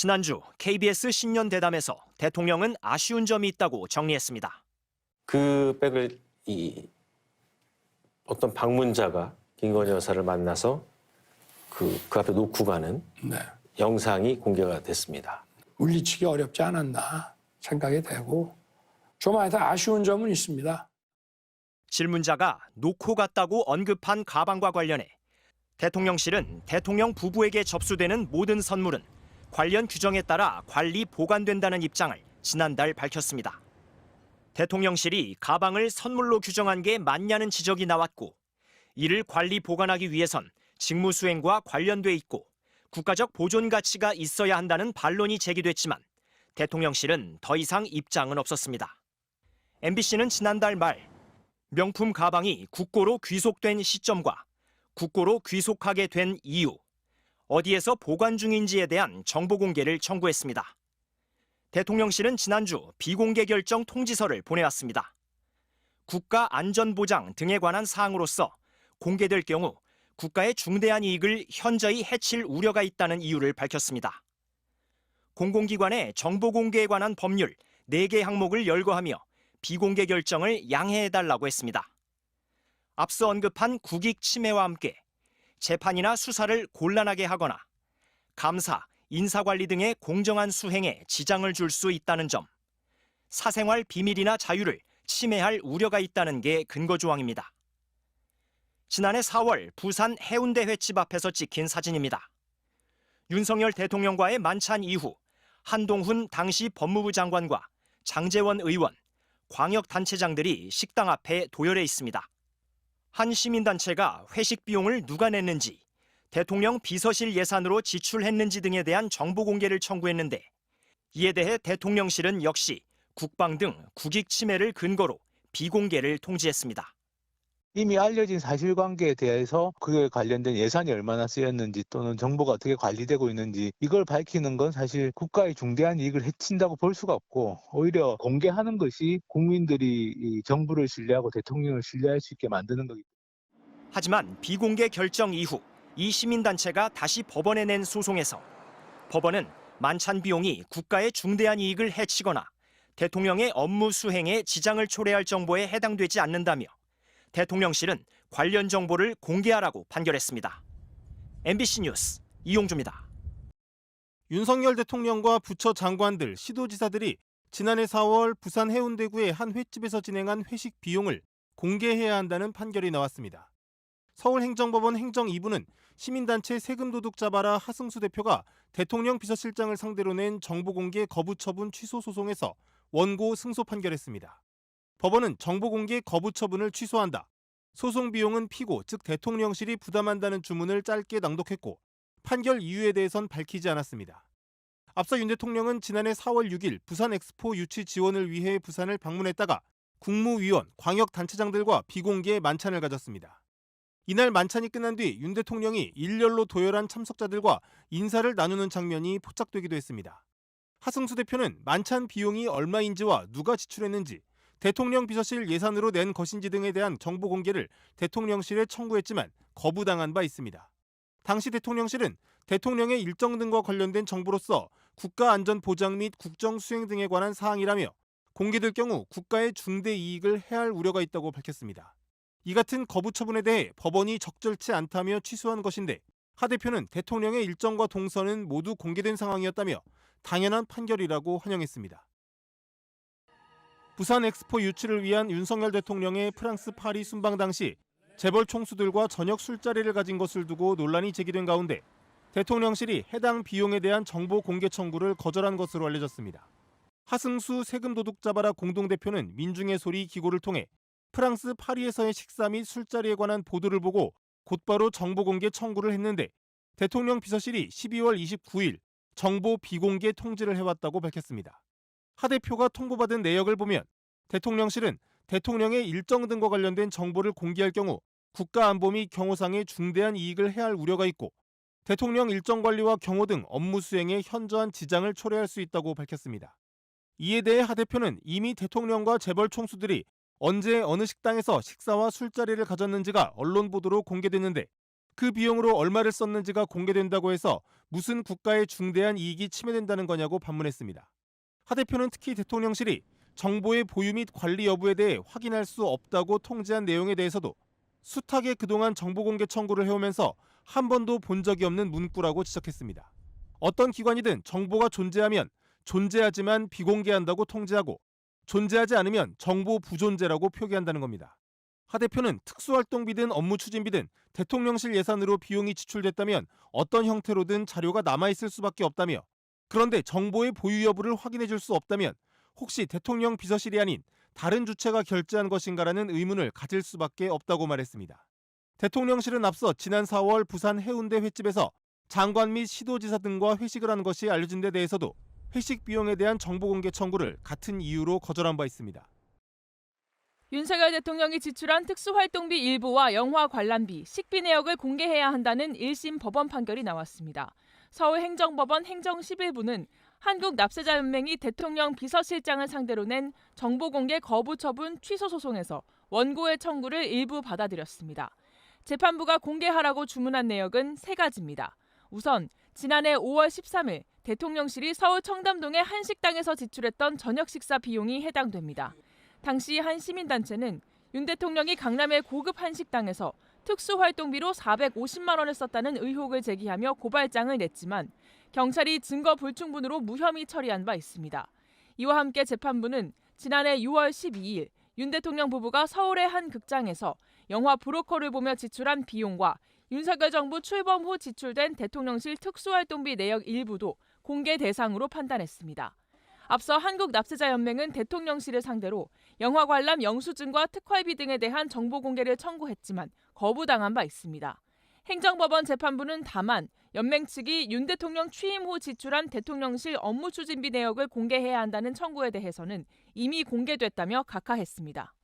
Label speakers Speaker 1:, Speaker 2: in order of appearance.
Speaker 1: 지난주 KBS 신년대담에서 대통령은 아쉬운 점이 있다고 정리했습니다.
Speaker 2: 그 백을 어떤 방문자가 김건희 여사를 만나서 그 앞에 놓고 가는 영상이 공개가 됐습니다.
Speaker 3: 물리치기 어렵지 않았나 생각이 되고 좀 아쉬운 점은 있습니다.
Speaker 1: 질문자가 놓고 갔다고 언급한 가방과 관련해 대통령실은 대통령 부부에게 접수되는 모든 선물은 관련 규정에 따라 관리 보관된다는 입장을 지난달 밝혔습니다. 대통령실이 가방을 선물로 규정한 게 맞냐는 지적이 나왔고, 이를 관리 보관하기 위해선 직무 수행과 관련돼 있고 국가적 보존 가치가 있어야 한다는 반론이 제기됐지만 대통령실은 더 이상 입장은 없었습니다. MBC는 지난달 말 명품 가방이 국고로 귀속된 시점과 국고로 귀속하게 된 이유, 어디에서 보관 중인지에 대한 정보 공개를 청구했습니다. 대통령실은 지난주 비공개 결정 통지서를 보내왔습니다. 국가안전보장 등에 관한 사항으로서 공개될 경우 국가의 중대한 이익을 현저히 해칠 우려가 있다는 이유를 밝혔습니다. 공공기관의 정보 공개에 관한 법률 4개 항목을 열거하며 비공개 결정을 양해해달라고 했습니다. 앞서 언급한 국익 침해와 함께 재판이나 수사를 곤란하게 하거나 감사, 인사관리 등의 공정한 수행에 지장을 줄 수 있다는 점, 사생활 비밀이나 자유를 침해할 우려가 있다는 게 근거 조항입니다. 지난해 4월 부산 해운대 횟집 앞에서 찍힌 사진입니다. 윤석열 대통령과의 만찬 이후 한동훈 당시 법무부 장관과 장제원 의원, 광역단체장들이 식당 앞에 도열해 있습니다. 한 시민단체가 회식 비용을 누가 냈는지, 대통령 비서실 예산으로 지출했는지 등에 대한 정보 공개를 청구했는데, 이에 대해 대통령실은 역시 국방 등 국익 침해를 근거로 비공개를 통지했습니다.
Speaker 4: 이미 알려진 사실관계에 대해서 그에 관련된 예산이 얼마나 쓰였는지 또는 정보가 어떻게 관리되고 있는지 이걸 밝히는 건 사실 국가의 중대한 이익을 해친다고 볼 수가 없고, 오히려 공개하는 것이 국민들이 이 정부를 신뢰하고 대통령을 신뢰할 수 있게 만드는 거기 때문에.
Speaker 1: 하지만 비공개 결정 이후 이 시민단체가 다시 법원에 낸 소송에서 법원은 만찬 비용이 국가의 중대한 이익을 해치거나 대통령의 업무 수행에 지장을 초래할 정보에 해당되지 않는다며 대통령실은 관련 정보를 공개하라고 판결했습니다. MBC 뉴스 이용주입니다.
Speaker 5: 윤석열 대통령과 부처 장관들, 시도지사들이 지난해 4월 부산 해운대구의 한 횟집에서 진행한 회식 비용을 공개해야 한다는 판결이 나왔습니다. 서울행정법원 행정 2부는 시민단체 세금도둑 잡아라 하승수 대표가 대통령 비서실장을 상대로 낸 정보공개 거부 처분 취소 소송에서 원고 승소 판결했습니다. 법원은 정보공개 거부 처분을 취소한다. 소송 비용은 피고, 즉 대통령실이 부담한다는 주문을 짧게 낭독했고 판결 이유에 대해선 밝히지 않았습니다. 앞서 윤 대통령은 지난해 4월 6일 부산 엑스포 유치 지원을 위해 부산을 방문했다가 국무위원, 광역단체장들과 비공개 만찬을 가졌습니다. 이날 만찬이 끝난 뒤 윤 대통령이 일렬로 도열한 참석자들과 인사를 나누는 장면이 포착되기도 했습니다. 하승수 대표는 만찬 비용이 얼마인지와 누가 지출했는지, 대통령 비서실 예산으로 낸 것인지 등에 대한 정보 공개를 대통령실에 청구했지만 거부당한 바 있습니다. 당시 대통령실은 대통령의 일정 등과 관련된 정보로서 국가안전보장 및 국정수행 등에 관한 사항이라며 공개될 경우 국가의 중대 이익을 해할 우려가 있다고 밝혔습니다. 이 같은 거부 처분에 대해 법원이 적절치 않다며 취소한 것인데, 하 대표는 대통령의 일정과 동선은 모두 공개된 상황이었다며 당연한 판결이라고 환영했습니다. 부산 엑스포 유치를 위한 윤석열 대통령의 프랑스 파리 순방 당시 재벌 총수들과 저녁 술자리를 가진 것을 두고 논란이 제기된 가운데 대통령실이 해당 비용에 대한 정보 공개 청구를 거절한 것으로 알려졌습니다. 하승수 세금 도둑 잡아라 공동대표는 민중의 소리 기고를 통해 프랑스 파리에서의 식사 및 술자리에 관한 보도를 보고 곧바로 정보 공개 청구를 했는데, 대통령 비서실이 12월 29일 정보 비공개 통지를 해왔다고 밝혔습니다. 하 대표가 통보받은 내역을 보면 대통령실은 대통령의 일정 등과 관련된 정보를 공개할 경우 국가안보 및 경호상의 중대한 이익을 해할 우려가 있고, 대통령 일정 관리와 경호 등 업무 수행에 현저한 지장을 초래할 수 있다고 밝혔습니다. 이에 대해 하 대표는 이미 대통령과 재벌 총수들이 언제 어느 식당에서 식사와 술자리를 가졌는지가 언론 보도로 공개됐는데, 그 비용으로 얼마를 썼는지가 공개된다고 해서 무슨 국가의 중대한 이익이 침해된다는 거냐고 반문했습니다. 하 대표는 특히 대통령실이 정보의 보유 및 관리 여부에 대해 확인할 수 없다고 통지한 내용에 대해서도 숱하게 그동안 정보 공개 청구를 해오면서 한 번도 본 적이 없는 문구라고 지적했습니다. 어떤 기관이든 정보가 존재하면 존재하지만 비공개한다고 통지하고 존재하지 않으면 정보 부존재라고 표기한다는 겁니다. 하 대표는 특수활동비든 업무 추진비든 대통령실 예산으로 비용이 지출됐다면 어떤 형태로든 자료가 남아있을 수밖에 없다며 그런데 정보의 보유 여부를 확인해 줄 수 없다면 혹시 대통령 비서실이 아닌 다른 주체가 결제한 것인가라는 의문을 가질 수밖에 없다고 말했습니다. 대통령실은 앞서 지난 4월 부산 해운대 횟집에서 장관 및 시도지사 등과 회식을 한 것이 알려진 데 대해서도 회식 비용에 대한 정보 공개 청구를 같은 이유로 거절한 바 있습니다.
Speaker 6: 윤석열 대통령이 지출한 특수활동비 일부와 영화 관람비, 식비 내역을 공개해야 한다는 1심 법원 판결이 나왔습니다. 서울행정법원 행정11부는 한국납세자연맹이 대통령 비서실장을 상대로 낸 정보공개 거부 처분 취소 소송에서 원고의 청구를 일부 받아들였습니다. 재판부가 공개하라고 주문한 내역은 3가지입니다. 우선 지난해 5월 13일 대통령실이 서울 청담동의 한 식당에서 지출했던 저녁 식사 비용이 해당됩니다. 당시 한 시민단체는 윤 대통령이 강남의 고급 한식당에서 특수활동비로 450만 원을 썼다는 의혹을 제기하며 고발장을 냈지만 경찰이 증거 불충분으로 무혐의 처리한 바 있습니다. 이와 함께 재판부는 지난해 6월 12일 윤 대통령 부부가 서울의 한 극장에서 영화 브로커를 보며 지출한 비용과 윤석열 정부 출범 후 지출된 대통령실 특수활동비 내역 일부도 공개 대상으로 판단했습니다. 앞서 한국납세자연맹은 대통령실을 상대로 영화 관람 영수증과 특활비 등에 대한 정보 공개를 청구했지만 거부당한 바 있습니다. 행정법원 재판부는 다만 연맹 측이 윤 대통령 취임 후 지출한 대통령실 업무 추진비 내역을 공개해야 한다는 청구에 대해서는 이미 공개됐다며 각하했습니다.